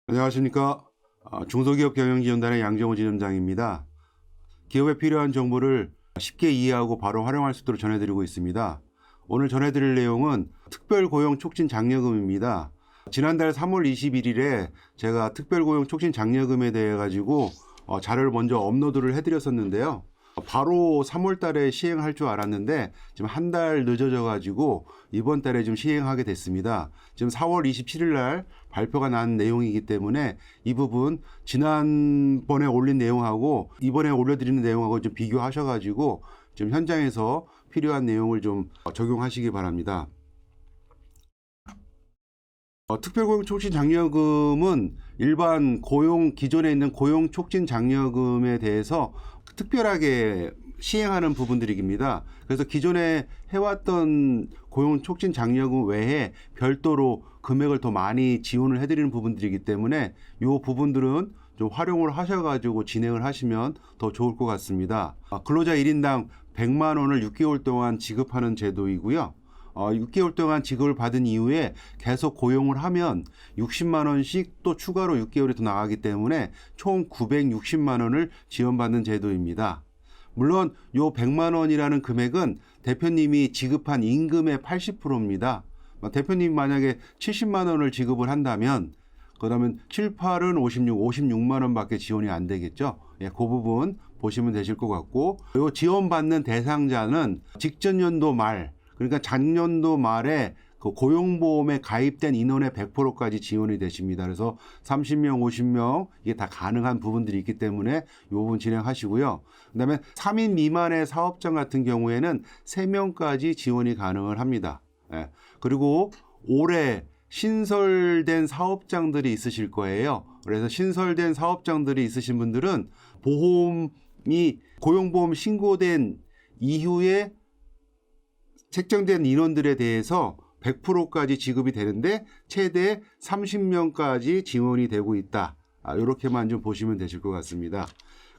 안녕하십니까. 중소기업 경영지원단의 양정호 지점장입니다. 기업에 필요한 정보를 쉽게 이해하고 바로 활용할 수 있도록 전해드리고 있습니다. 오늘 전해드릴 내용은 특별고용 촉진 장려금입니다. 지난달 3월 21일에 제가 특별고용 촉진 장려금에 대해 가지고 자료를 먼저 업로드를 해드렸었는데요. 바로 3월 달에 시행할 줄 알았는데 지금 한 달 늦어져 가지고 이번 달에 좀 시행하게 됐습니다. 지금 4월 27일 날 발표가 난 내용이기 때문에 이 부분 지난번에 올린 내용하고 이번에 올려드리는 내용하고 좀 비교하셔 가지고 지금 현장에서 필요한 내용을 좀 적용하시기 바랍니다. 특별고용 촉진 장려금은 일반 고용 기존에 있는 고용 촉진 장려금에 대해서 특별하게 시행하는 부분들입니다. 그래서 기존에 해왔던 고용 촉진 장려금 외에 별도로 금액을 더 많이 지원을 해드리는 부분들이기 때문에 이 부분들은 좀 활용을 하셔가지고 진행을 하시면 더 좋을 것 같습니다. 근로자 1인당 100만 원을 6개월 동안 지급하는 제도이고요. 6개월 동안 지급을 받은 이후에 계속 고용을 하면 60만 원씩 또 추가로 6개월이 더 나가기 때문에 총 960만 원을 지원받는 제도입니다. 물론 요 100만 원이라는 금액은 대표님이 지급한 임금의 80%입니다. 대표님이 만약에 70만 원을 지급을 한다면 그러면 7, 8은 56만 원밖에 지원이 안 되겠죠. 예, 그 부분 보시면 되실 것 같고, 요 지원받는 대상자는 직전 연도 말, 그러니까 작년도 말에 그 고용보험에 가입된 인원의 100%까지 지원이 되십니다. 그래서 30명, 50명 이게 다 가능한 부분들이 있기 때문에 이 부분 진행하시고요. 그다음에 3인 미만의 사업장 같은 경우에는 3명까지 지원이 가능을 합니다. 예. 그리고 올해 신설된 사업장들이 있으실 거예요. 그래서 신설된 사업장들이 있으신 분들은 보험이 고용보험 신고된 이후에 책정된 인원들에 대해서 100%까지 지급이 되는데 최대 30명까지 지원이 되고 있다. 이렇게만 좀 보시면 되실 것 같습니다.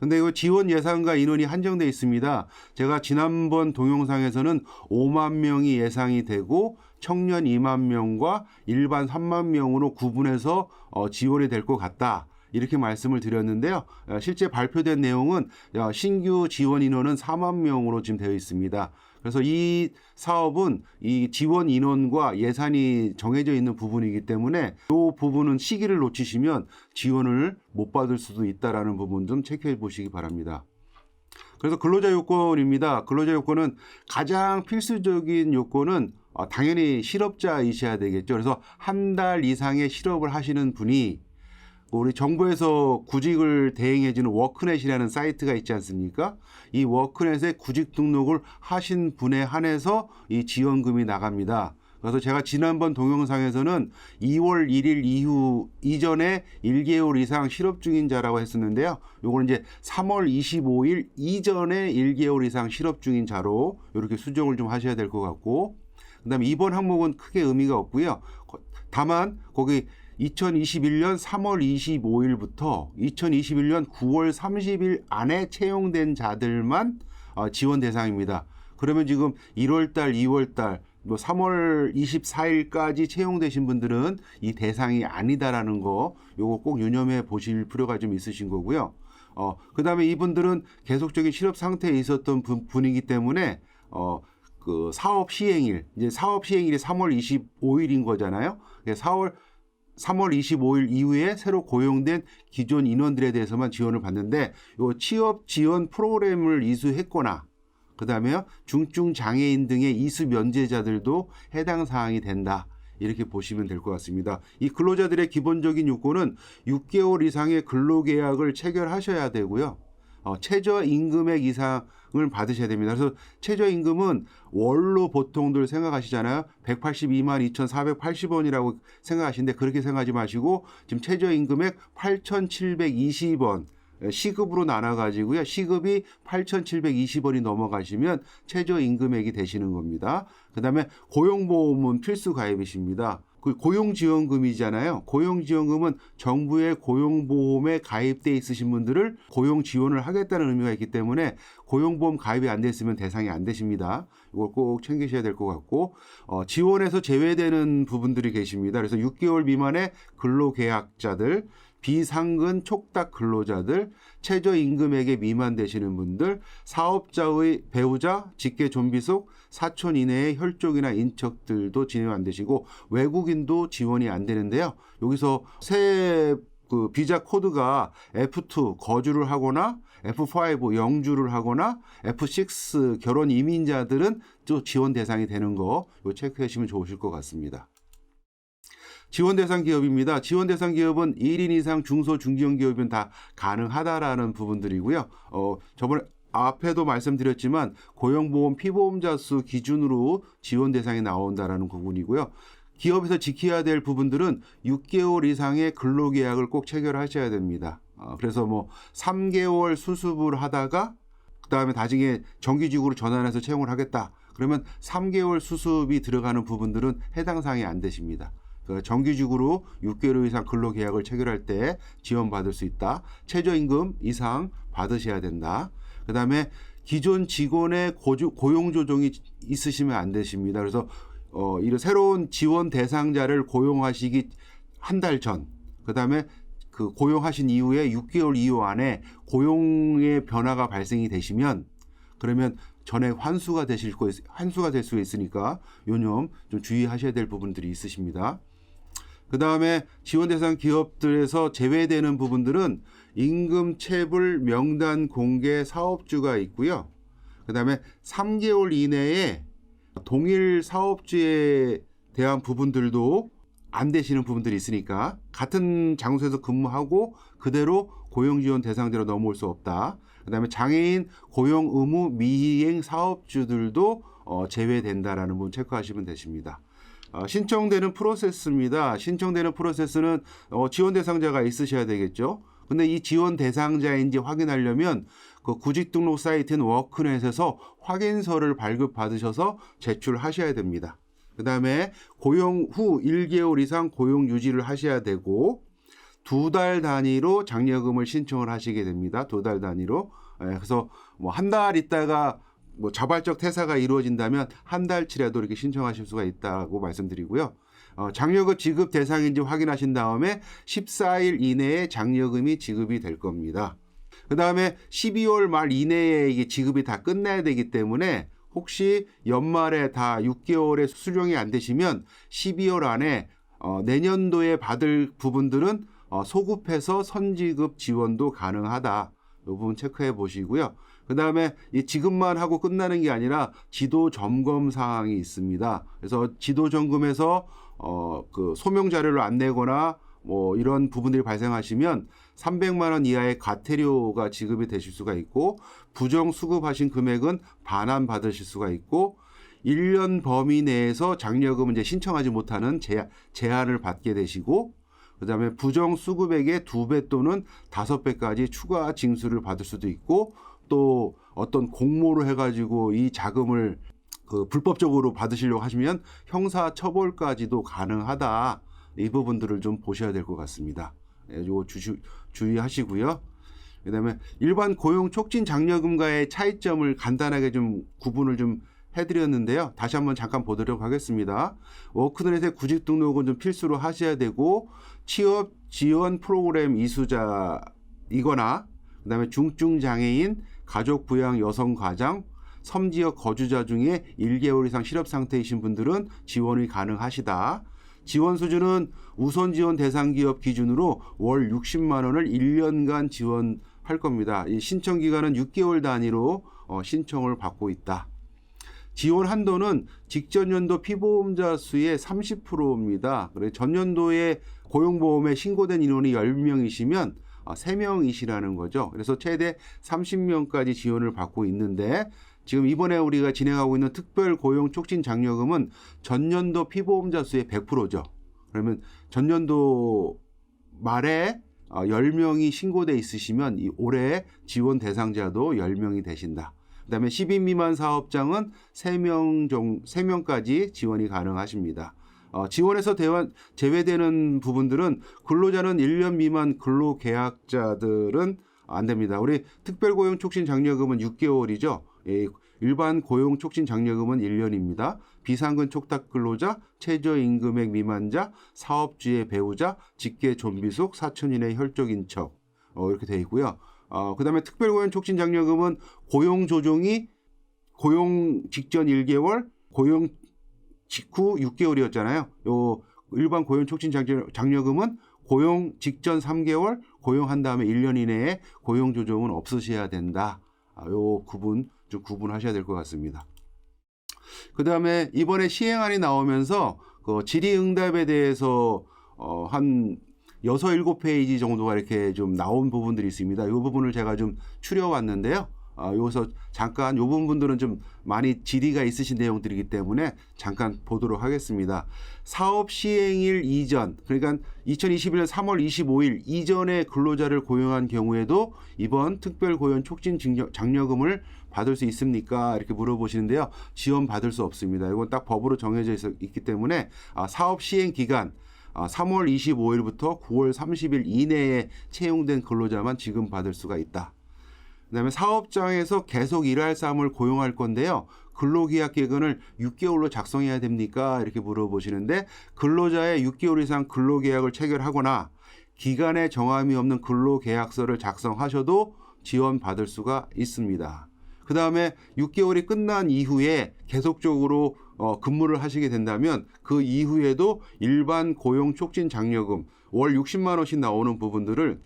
근데 이거 지원 예산과 인원이 한정되어 있습니다. 제가 지난번 동영상에서는 5만 명이 예상이 되고 청년 2만 명과 일반 3만 명으로 구분해서 지원이 될 것 같다. 이렇게 말씀을 드렸는데요. 실제 발표된 내용은 신규 지원 인원은 4만 명으로 지금 되어 있습니다. 그래서 이 사업은 이 지원 인원과 예산이 정해져 있는 부분이기 때문에 이 부분은 시기를 놓치시면 지원을 못 받을 수도 있다는 부분 좀 체크해 보시기 바랍니다. 그래서 근로자 요건입니다. 근로자 요건은 가장 필수적인 요건은 당연히 실업자이셔야 되겠죠. 그래서 한 달 이상의 실업을 하시는 분이 우리 정부에서 구직을 대행해주는 워크넷이라는 사이트가 있지 않습니까? 이 워크넷에 구직 등록을 하신 분에 한해서 이 지원금이 나갑니다. 그래서 제가 지난번 동영상에서는 2월 1일 이전에 1개월 이상 실업 중인 자라고 했었는데요. 요거는 이제 3월 25일 이전에 1개월 이상 실업 중인 자로 이렇게 수정을 좀 하셔야 될 것 같고, 그다음에 이번 항목은 크게 의미가 없고요. 다만 거기 2021년 3월 25일부터 2021년 9월 30일 안에 채용된 자들만 지원 대상입니다. 그러면 지금 1월달, 2월달, 뭐 3월 24일까지 채용되신 분들은 이 대상이 아니다라는 거, 요거 꼭 유념해 보실 필요가 좀 있으신 거고요. 그 다음에 이분들은 계속적인 실업 상태에 있었던 분이기 때문에 그 사업 시행일, 이제 사업 시행일이 3월 25일인 거잖아요. 3월 25일 이후에 새로 고용된 기존 인원들에 대해서만 지원을 받는데, 요 취업 지원 프로그램을 이수했거나 그다음에 중증 장애인 등의 이수 면제자들도 해당 사항이 된다. 이렇게 보시면 될 것 같습니다. 이 근로자들의 기본적인 요건은 6개월 이상의 근로계약을 체결하셔야 되고요. 최저임금액 이상을 받으셔야 됩니다. 그래서 최저임금은 월로 보통들 생각하시잖아요. 182만 2,480원이라고 생각하시는데 그렇게 생각하지 마시고 지금 최저임금액 8,720원 시급으로 나눠가지고요. 시급이 8,720원이 넘어가시면 최저임금액이 되시는 겁니다. 그 다음에 고용보험은 필수 가입이십니다. 그 고용지원금이잖아요. 고용지원금은 정부의 고용보험에 가입돼 있으신 분들을 고용지원을 하겠다는 의미가 있기 때문에 고용보험 가입이 안 됐으면 대상이 안 되십니다. 이걸 꼭 챙기셔야 될 것 같고 지원에서 제외되는 부분들이 계십니다. 그래서 6개월 미만의 근로계약자들, 비상근 촉탁 근로자들, 최저임금액에 미만 되시는 분들, 사업자의 배우자, 직계 존비속, 사촌 이내의 혈족이나 인척들도 진행 안 되시고 외국인도 지원이 안 되는데요. 여기서 새 그 비자 코드가 F2 거주를 하거나 F5 영주를 하거나 F6 결혼 이민자들은 또 지원 대상이 되는 거 이거 체크하시면 좋으실 것 같습니다. 지원 대상 기업입니다. 지원 대상 기업은 1인 이상 중소 중견 기업은 다 가능하다라는 부분들이고요. 저번에 앞에도 말씀드렸지만 고용보험 피보험자 수 기준으로 지원 대상이 나온다라는 부분이고요. 기업에서 지켜야 될 부분들은 6개월 이상의 근로계약을 꼭 체결하셔야 됩니다. 그래서 뭐 3개월 수습을 하다가 그다음에 나중에 정규직으로 전환해서 채용을 하겠다. 그러면 3개월 수습이 들어가는 부분들은 해당 사항이 안 되십니다. 정규직으로 6개월 이상 근로계약을 체결할 때 지원받을 수 있다. 최저임금 이상 받으셔야 된다. 그다음에 기존 직원의 고용조정이 있으시면 안 되십니다. 그래서 이런 새로운 지원 대상자를 고용하시기 한 달 전, 그다음에 그 고용하신 이후에 6개월 이후 안에 고용의 변화가 발생이 되시면 그러면 전액 환수가 될 수 있으니까 요점 좀 주의하셔야 될 부분들이 있으십니다. 그 다음에 지원 대상 기업들에서 제외되는 부분들은 임금 체불 명단 공개 사업주가 있고요. 그 다음에 3개월 이내에 동일 사업주에 대한 부분들도 안 되시는 부분들이 있으니까 같은 장소에서 근무하고 그대로 고용지원 대상자로 넘어올 수 없다. 그 다음에 장애인 고용 의무 미이행 사업주들도 제외된다라는 부분 체크하시면 되십니다. 신청되는 프로세스입니다. 신청되는 프로세스는 지원 대상자가 있으셔야 되겠죠. 근데 이 지원 대상자인지 확인하려면 그 구직 등록 사이트인 워크넷에서 확인서를 발급받으셔서 제출하셔야 됩니다. 그 다음에 고용 후 1개월 이상 고용 유지를 하셔야 되고 2달 단위로 장려금을 신청을 하시게 됩니다. 2달 단위로. 그래서 뭐 한 달 있다가 뭐 자발적 퇴사가 이루어진다면 한 달치라도 이렇게 신청하실 수가 있다고 말씀드리고요. 장려금 지급 대상인지 확인하신 다음에 14일 이내에 장려금이 지급이 될 겁니다. 그 다음에 12월 말 이내에 이게 지급이 다 끝나야 되기 때문에 혹시 연말에 다 6개월에 수령이 안 되시면 12월 안에 내년도에 받을 부분들은 소급해서 선지급 지원도 가능하다. 이 부분 체크해 보시고요. 그 다음에 이 지급만 하고 끝나는 게 아니라 지도 점검 사항이 있습니다. 그래서 지도 점검에서 그 소명 자료를 안 내거나 뭐 이런 부분들이 발생하시면 300만 원 이하의 과태료가 지급이 되실 수가 있고 부정 수급하신 금액은 반환 받으실 수가 있고 1년 범위 내에서 장려금은 이제 신청하지 못하는 제한을 받게 되시고 그다음에 부정 수급액의 2배 또는 5배까지 추가 징수를 받을 수도 있고 또 어떤 공모를 해가지고 이 자금을 그 불법적으로 받으시려고 하시면 형사 처벌까지도 가능하다. 이 부분들을 좀 보셔야 될 것 같습니다. 이거 주의하시고요. 그다음에 일반 고용 촉진 장려금과의 차이점을 간단하게 좀 구분을 좀 해드렸는데요. 다시 한번 잠깐 보도록 하겠습니다. 워크넷의 구직 등록은 좀 필수로 하셔야 되고 취업 지원 프로그램 이수자이거나 그다음에 중증 장애인, 가족 부양 여성 가장, 섬지역 거주자 중에 1개월 이상 실업 상태이신 분들은 지원이 가능하시다. 지원 수준은 우선 지원 대상 기업 기준으로 월 60만 원을 1년간 지원할 겁니다. 이 신청 기간은 6개월 단위로 신청을 받고 있다. 지원 한도는 직전 연도 피보험자 수의 30%입니다. 그래서 전년도에 고용보험에 신고된 인원이 10명이시면 3명이시라는 거죠. 그래서 최대 30명까지 지원을 받고 있는데 지금 이번에 우리가 진행하고 있는 특별 고용 촉진 장려금은 전년도 피보험자 수의 100%죠. 그러면 전년도 말에 10명이 신고돼 있으시면 올해 지원 대상자도 10명이 되신다. 그다음에 10인 미만 사업장은 3명까지 지원이 가능하십니다. 지원에서 제외되는 부분들은 근로자는 1년 미만 근로계약자들은 안 됩니다. 우리 특별고용촉진장려금은 6개월이죠. 일반 고용촉진장려금은 1년입니다. 비상근 촉탁근로자, 최저임금액 미만자, 사업주의 배우자, 직계 존비속, 4천 이내 혈족인척 이렇게 되어 있고요. 그 다음에 특별고용촉진장려금은 고용조정이 고용 직전 1개월, 고용 직후 6개월이었잖아요. 요 일반 고용촉진장려금은 고용 직전 3개월, 고용한 다음에 1년 이내에 고용조정은 없으셔야 된다. 요 구분 좀 구분하셔야 될 것 같습니다. 그 다음에 이번에 시행안이 나오면서 그 질의응답에 대해서 한 6, 7페이지 정도가 이렇게 좀 나온 부분들이 있습니다. 이 부분을 제가 좀 추려왔는데요. 여기서 잠깐 이 부분들은 좀 많이 질의가 있으신 내용들이기 때문에 잠깐 보도록 하겠습니다. 사업 시행일 이전, 그러니까 2021년 3월 25일 이전에 근로자를 고용한 경우에도 이번 특별고용 촉진 장려금을 받을 수 있습니까? 이렇게 물어보시는데요. 지원 받을 수 없습니다. 이건 딱 법으로 정해져 있기 때문에 사업 시행 기간 3월 25일부터 9월 30일 이내에 채용된 근로자만 지금 받을 수가 있다. 그 다음에 사업장에서 계속 일할 사람을 고용할 건데요. 근로계약 기간을 6개월로 작성해야 됩니까? 이렇게 물어보시는데 근로자의 6개월 이상 근로계약을 체결하거나 기간에 정함이 없는 근로계약서를 작성하셔도 지원받을 수가 있습니다. 그 다음에 6개월이 끝난 이후에 계속적으로 근무를 하시게 된다면 그 이후에도 일반 고용촉진장려금 월 60만 원씩 나오는 부분들을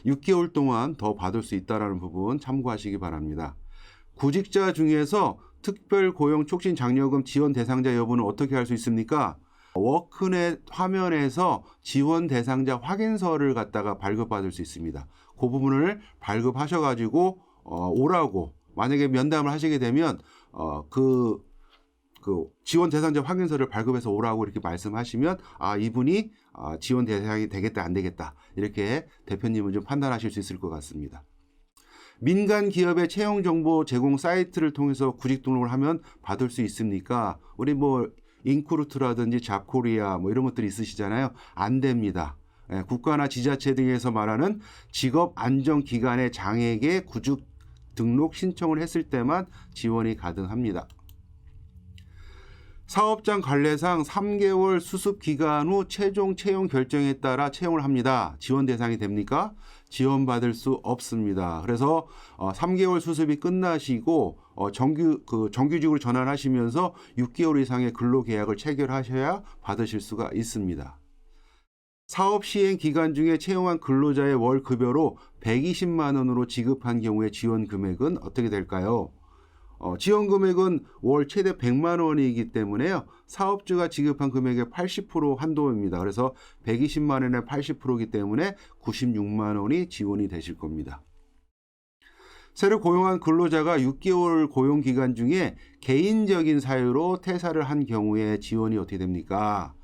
6개월 동안 더 받을 수 있다는 부분 참고하시기 바랍니다. 구직자 중에서 특별고용촉진장려금 지원 대상자 여부는 어떻게 할 수 있습니까? 워크넷 화면에서 지원 대상자 확인서를 갖다가 발급받을 수 있습니다. 그 부분을 발급하셔가지고 오라고 만약에 면담을 하시게 되면 그 지원 대상자 확인서를 발급해서 오라고 이렇게 말씀하시면 이분이 지원 대상이 되겠다 안 되겠다 이렇게 대표님은 좀 판단하실 수 있을 것 같습니다. 민간 기업의 채용 정보 제공 사이트를 통해서 구직 등록을 하면 받을 수 있습니까? 우리 인크루트라든지 잡코리아 이런 것들이 있으시잖아요. 안 됩니다. 국가나 지자체 등에서 말하는 직업 안정 기간의 장에게 구직 등록 신청을 했을 때만 지원이 가능합니다. 사업장 관례상 3개월 수습 기간 후 최종 채용 결정에 따라 채용을 합니다. 지원 대상이 됩니까? 지원받을 수 없습니다. 그래서 3개월 수습이 끝나시고 정규직으로 전환하시면서 6개월 이상의 근로계약을 체결하셔야 받으실 수가 있습니다. 사업 시행 기간 중에 채용한 근로자의 월 급여로 120만 원으로 지급한 경우에 지원 금액은 어떻게 될까요? 지원 금액은 월 최대 100만 원이기 때문에요. 사업주가 지급한 금액의 80% 한도입니다. 그래서 120만 원의 80%이기 때문에 96만 원이 지원이 되실 겁니다. 새로 고용한 근로자가 6개월 고용 기간 중에 개인적인 사유로 퇴사를 한 경우에 지원이 어떻게 됩니까?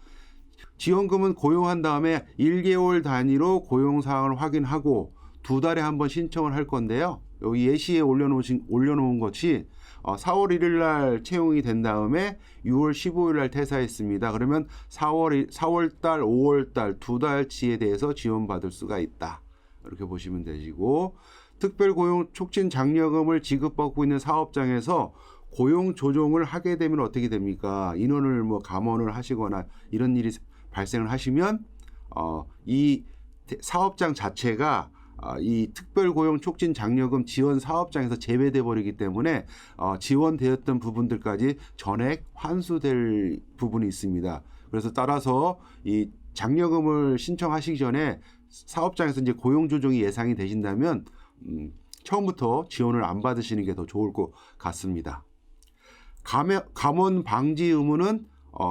지원금은 고용한 다음에 1개월 단위로 고용 사항을 확인하고 2달에 한 번 신청을 할 건데요. 여기 예시에 올려놓은 것이 4월 1일 날 채용이 된 다음에 6월 15일 날 퇴사했습니다. 그러면 4월 달, 5월 달 2달치에 대해서 지원받을 수가 있다. 이렇게 보시면 되시고 특별고용촉진장려금을 지급받고 있는 사업장에서 고용 조정을 하게 되면 어떻게 됩니까? 인원을 감원을 하시거나 이런 일이 발생을 하시면 이 사업장 자체가 이 특별고용촉진장려금 지원 사업장에서 제외돼 버리기 때문에 지원되었던 부분들까지 전액 환수될 부분이 있습니다. 그래서 따라서 이 장려금을 신청하시기 전에 사업장에서 이제 고용 조정이 예상이 되신다면 처음부터 지원을 안 받으시는 게 더 좋을 것 같습니다. 감원 방지 의무는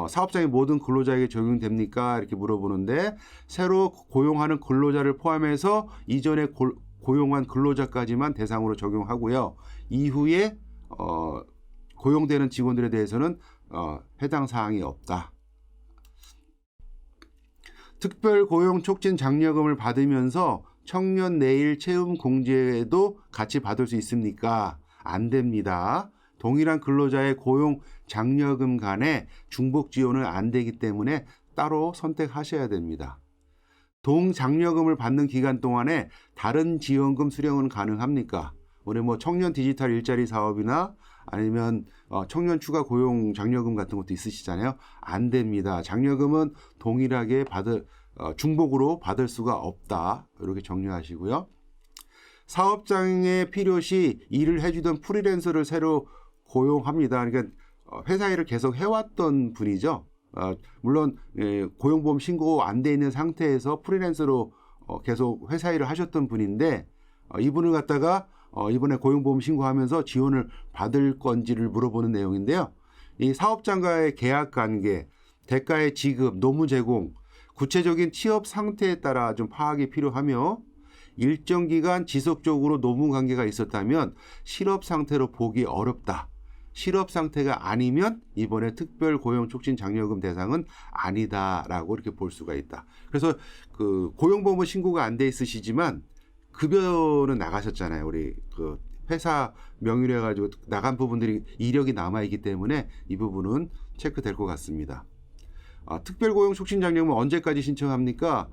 사업장의 모든 근로자에게 적용됩니까? 이렇게 물어보는데 새로 고용하는 근로자를 포함해서 이전에 고용한 근로자까지만 대상으로 적용하고요. 이후에 고용되는 직원들에 대해서는 해당 사항이 없다. 특별고용촉진장려금을 받으면서 청년 내일 채용 공제도 같이 받을 수 있습니까? 안 됩니다. 동일한 근로자의 고용 장려금 간에 중복 지원은 안 되기 때문에 따로 선택하셔야 됩니다. 동장려금을 받는 기간 동안에 다른 지원금 수령은 가능합니까? 우리 뭐 청년 디지털 일자리 사업이나 아니면 청년 추가 고용 장려금 같은 것도 있으시잖아요. 안 됩니다. 장려금은 동일하게 중복으로 받을 수가 없다. 이렇게 정리하시고요. 사업장에 필요시 일을 해주던 프리랜서를 새로 고용합니다. 그러니까 회사 일을 계속 해왔던 분이죠. 물론 고용보험 신고 안 돼 있는 상태에서 프리랜서로 계속 회사 일을 하셨던 분인데 이분을 갖다가 이번에 고용보험 신고하면서 지원을 받을 건지를 물어보는 내용인데요. 이 사업장과의 계약 관계, 대가의 지급, 노무 제공, 구체적인 취업 상태에 따라 좀 파악이 필요하며 일정 기간 지속적으로 노무 관계가 있었다면 실업 상태로 보기 어렵다. 실업 상태가 아니면 이번에 특별 고용 촉진 장려금 대상은 아니다라고 이렇게 볼 수가 있다. 그래서 그 고용보험 신고가 안 돼 있으시지만 급여는 나가셨잖아요. 우리 그 회사 명의로 해가지고 나간 부분들이 이력이 남아 있기 때문에 이 부분은 체크될 것 같습니다. 특별 고용 촉진 장려금은 언제까지 신청합니까?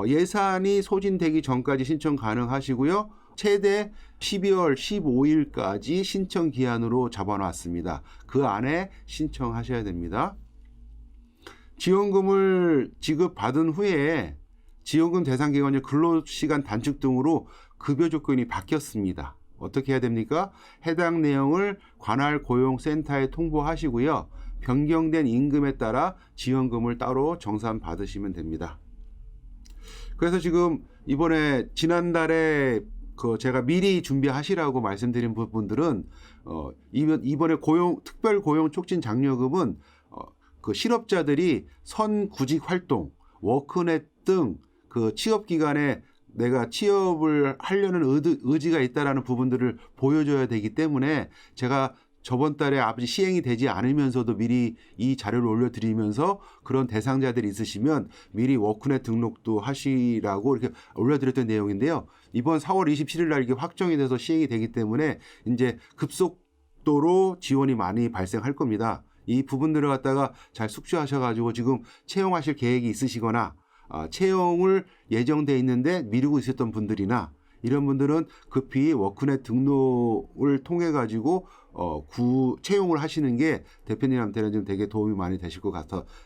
예산이 소진되기 전까지 신청 가능하시고요. 최대 12월 15일까지 신청 기한으로 잡아놨습니다. 그 안에 신청하셔야 됩니다. 지원금을 지급받은 후에 지원금 대상 기간이 근로시간 단축 등으로 급여 조건이 바뀌었습니다. 어떻게 해야 됩니까? 해당 내용을 관할 고용센터에 통보하시고요. 변경된 임금에 따라 지원금을 따로 정산받으시면 됩니다. 그래서 지금 이번에 지난달에 제가 미리 준비하시라고 말씀드린 부분들은 이번에 특별 고용 촉진 장려금은 그 실업자들이 선구직 활동, 워크넷 등 그 취업 기간에 내가 취업을 하려는 의지가 있다라는 부분들을 보여줘야 되기 때문에 제가 저번 달에 아버지 시행이 되지 않으면서도 미리 이 자료를 올려드리면서 그런 대상자들이 있으시면 미리 워크넷 등록도 하시라고 이렇게 올려드렸던 내용인데요. 이번 4월 27일 날 이게 확정이 돼서 시행이 되기 때문에 이제 급속도로 지원이 많이 발생할 겁니다. 이 부분들을 갖다가 잘 숙지하셔가지고 지금 채용하실 계획이 있으시거나 채용을 예정돼 있는데 미루고 있었던 분들이나 이런 분들은 급히 워크넷 등록을 통해 가지고 채용을 하시는 게 대표님한테는 좀 되게 도움이 많이 되실 것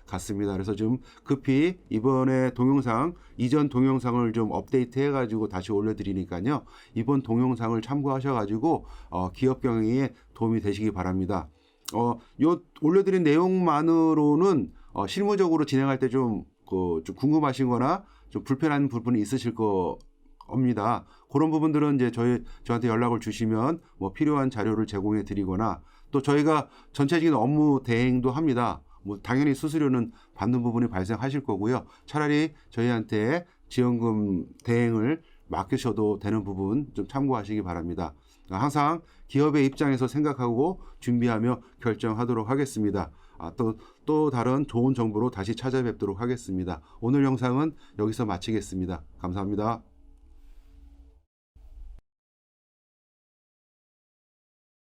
같습니다. 그래서 좀 급히 이번에 동영상, 이전 동영상을 좀 업데이트 해가지고 다시 올려드리니까요. 이번 동영상을 참고하셔가지고 기업 경영에 도움이 되시기 바랍니다. 요 올려드린 내용만으로는 실무적으로 진행할 때 좀 궁금하신 거나 좀 불편한 부분이 있으실 겁니다. 그런 부분들은 이제 저한테 연락을 주시면 뭐 필요한 자료를 제공해 드리거나 또 저희가 전체적인 업무 대행도 합니다. 뭐 당연히 수수료는 받는 부분이 발생하실 거고요. 차라리 저희한테 지원금 대행을 맡기셔도 되는 부분 좀 참고하시기 바랍니다. 항상 기업의 입장에서 생각하고 준비하며 결정하도록 하겠습니다. 또 다른 좋은 정보로 다시 찾아뵙도록 하겠습니다. 오늘 영상은 여기서 마치겠습니다. 감사합니다.